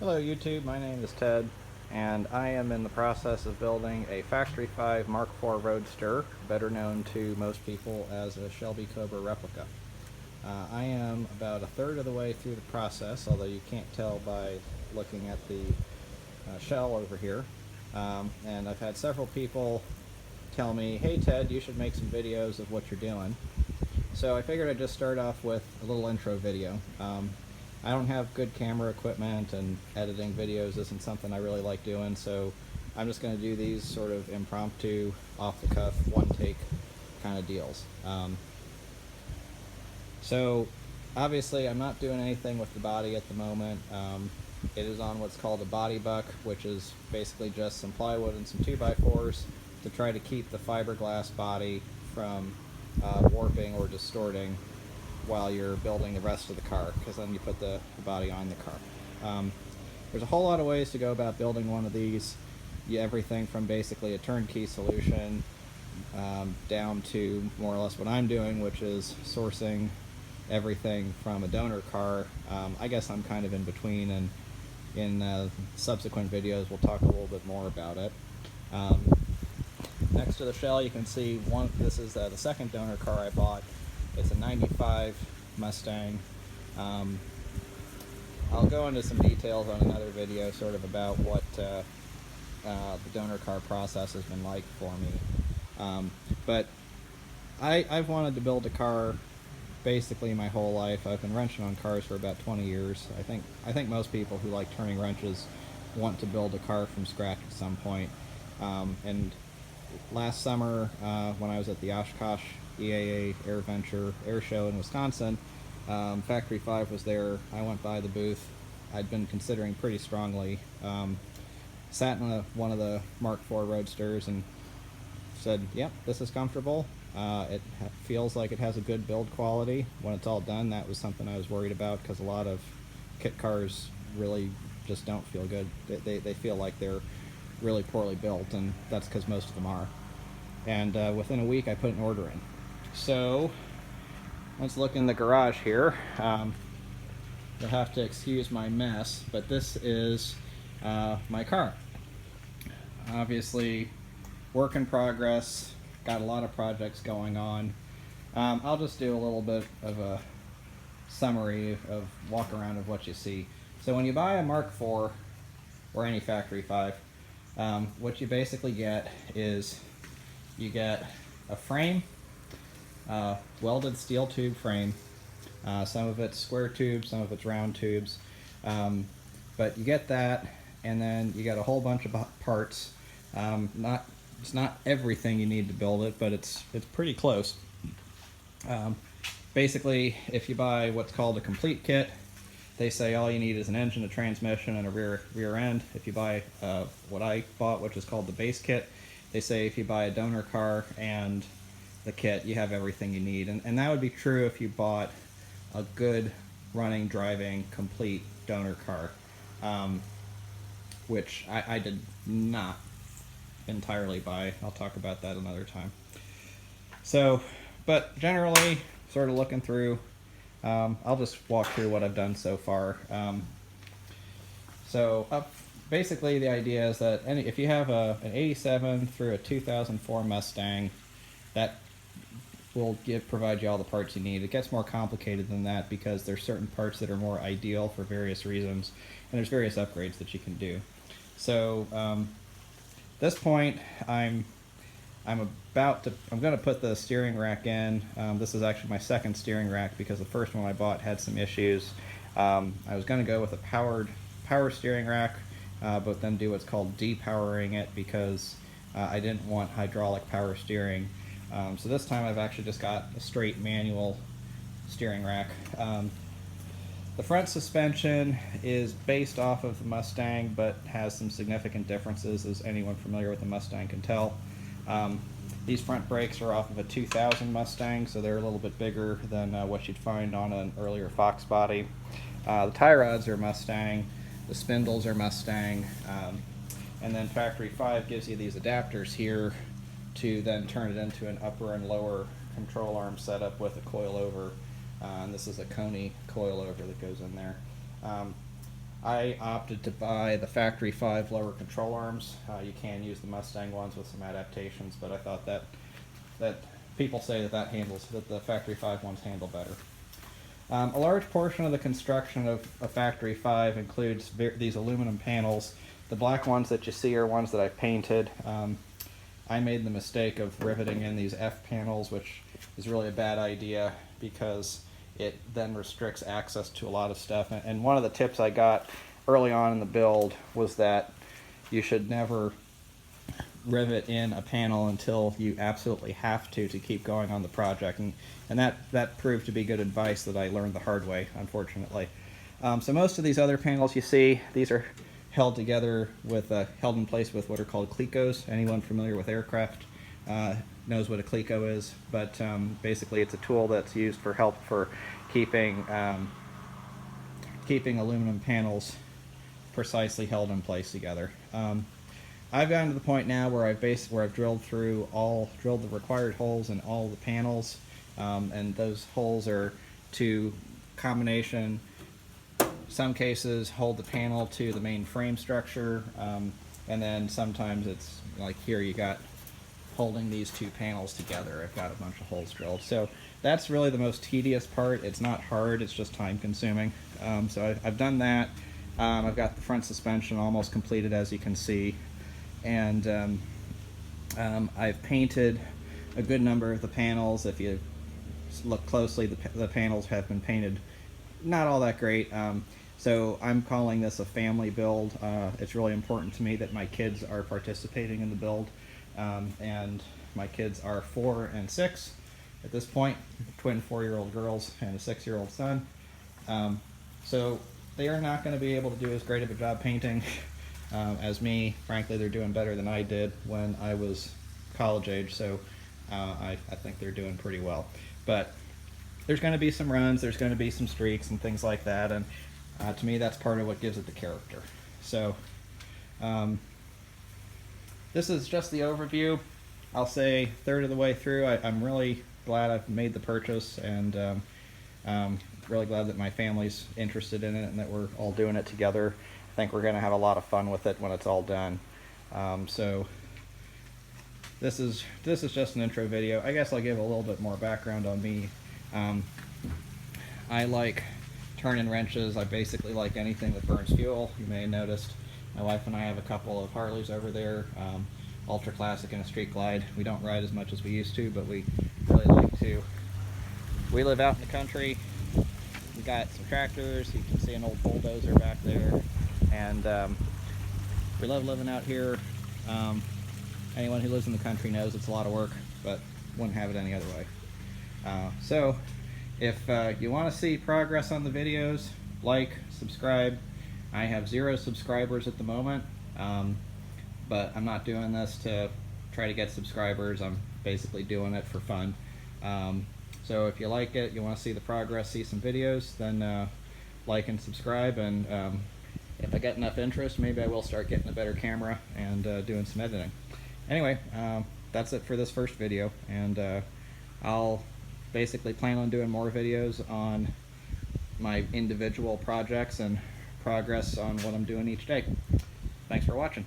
Hello YouTube, my name is Ted, and I am in the process of building a Factory 5 Mk4 Roadster, better known to most people as a Shelby Cobra replica. I am about a third of the way through the process, although you can't tell by looking at the shell over here. And I've had several people tell me, hey Ted, you should make some videos of what you're doing. So I figured I'd just start off with a little intro video. I don't have good camera equipment, and editing videos isn't something I really like doing, so I'm just going to do these sort of impromptu, off-the-cuff, one-take kind of deals. So obviously I'm not doing anything with the body at the moment. It is on what's called a body buck, which is basically just some plywood and some 2x4s to try to keep the fiberglass body from warping or distorting while you're building the rest of the car, because then you put the body on the car. There's a whole lot of ways to go about building one of these. Everything from basically a turnkey solution down to more or less what I'm doing, which is sourcing everything from a donor car. I guess I'm kind of in between, and in subsequent videos we'll talk a little bit more about it. Next to the shell you can see this is the second donor car I bought. It's a 95 Mustang. I'll go into some details on another video sort of about what the donor car process has been like for me. But I've wanted to build a car basically my whole life. I've been wrenching on cars for about 20 years. I think most people who like turning wrenches want to build a car from scratch at some point. And last summer, when I was at the Oshkosh EAA AirVenture Air Show in Wisconsin, Factory 5 was there. I went by the booth. I'd been considering pretty strongly. Sat in one of the Mk4 Roadsters and said, yep, this is comfortable. It feels like it has a good build quality. When it's all done, that was something I was worried about, because a lot of kit cars really just don't feel good. They feel like they're really poorly built, and that's because most of them are. And within a week I put an order in. So let's look in the garage here. You'll have to excuse my mess, but this is my car. Obviously work in progress, got a lot of projects going on. I'll just do a little bit of a summary of walk around of what you see. So when you buy a Mk4 or any Factory 5, what you basically get is you get a frame, welded steel tube frame. Some of it's square tubes, some of it's round tubes, but you get that, and then you get a whole bunch of parts. It's not everything you need to build it, but it's pretty close. Basically, if you buy what's called a complete kit, they say all you need is an engine, a transmission, and a rear end. If you buy what I bought, which is called the base kit, they say if you buy a donor car and the kit, you have everything you need. And that would be true if you bought a good running, driving, complete donor car, which I did not entirely buy. I'll talk about that another time. So, but generally, sort of looking through, I'll just walk through what I've done so far. Basically the idea is that if you have an 87 through a 2004 Mustang, that will provide you all the parts you need. It gets more complicated than that because there's certain parts that are more ideal for various reasons, and there's various upgrades that you can do. So this point, I'm going to put the steering rack in. This is actually my second steering rack because the first one I bought had some issues. I was going to go with a power steering rack, but then do what's called depowering it because I didn't want hydraulic power steering. So this time I've actually just got a straight manual steering rack. The front suspension is based off of the Mustang, but has some significant differences, as anyone familiar with the Mustang can tell. These front brakes are off of a 2000 Mustang, so they're a little bit bigger than what you'd find on an earlier Fox body. The tie rods are Mustang, the spindles are Mustang, and then Factory 5 gives you these adapters here to then turn it into an upper and lower control arm setup with a coilover, and this is a Coney coilover that goes in there. I opted to buy the Factory 5 lower control arms. You can use the Mustang ones with some adaptations, but I thought that people say that the Factory 5 ones handle better. A large portion of the construction of a Factory 5 includes these aluminum panels. The black ones that you see are ones that I've painted. I made the mistake of riveting in these F panels, which is really a bad idea because it then restricts access to a lot of stuff. And one of the tips I got early on in the build was that you should never rivet in a panel until you absolutely have to keep going on the project, and that proved to be good advice that I learned the hard way, unfortunately. So most of these other panels you see, these are held together with held in place with what are called clicos. Anyone familiar with aircraft knows what a clico is, but basically it's a tool that's used for keeping aluminum panels precisely held in place together. I've gotten to the point now where I've drilled the required holes in all the panels, and those holes are to combination. Some cases hold the panel to the main frame structure, and then sometimes it's like here you got holding these two panels together. I've got a bunch of holes drilled. So that's really the most tedious part. It's not hard, it's just time consuming. So I've done that. I've got the front suspension almost completed, as you can see. And I've painted a good number of the panels. If you look closely, the panels have been painted not all that great. So I'm calling this a family build. It's really important to me that my kids are participating in the build. And my kids are 4 and 6 at this point, twin 4-year-old girls and a 6-year-old son. So they are not going to be able to do as great of a job painting as me. Frankly, they're doing better than I did when I was college age, so I think they're doing pretty well. But there's going to be some runs, there's going to be some streaks and things like that, and to me that's part of what gives it the character. So this is just the overview. I'll say third of the way through. I'm really glad I've made the purchase, and really glad that my family's interested in it and that we're all doing it together. I think we're going to have a lot of fun with it when it's all done. So this is just an intro video. I guess I'll give a little bit more background on me. I like turning wrenches. I basically like anything that burns fuel. You may have noticed my wife and I have a couple of Harleys over there, Ultra Classic and a Street Glide. We don't ride as much as we used to, but we really like to. We live out in the country. We got some tractors. You can see an old bulldozer back there. And we love living out here. Anyone who lives in the country knows it's a lot of work, but wouldn't have it any other way. So if you want to see progress on the videos, like, subscribe. I have 0 subscribers at the moment, but I'm not doing this to try to get subscribers. I'm basically doing it for fun. So if you like it, you want to see the progress, see some videos, then like and subscribe, and if I get enough interest, maybe I will start getting a better camera and doing some editing. Anyway, that's it for this first video, and I'll basically plan on doing more videos on my individual projects and progress on what I'm doing each day. Thanks for watching.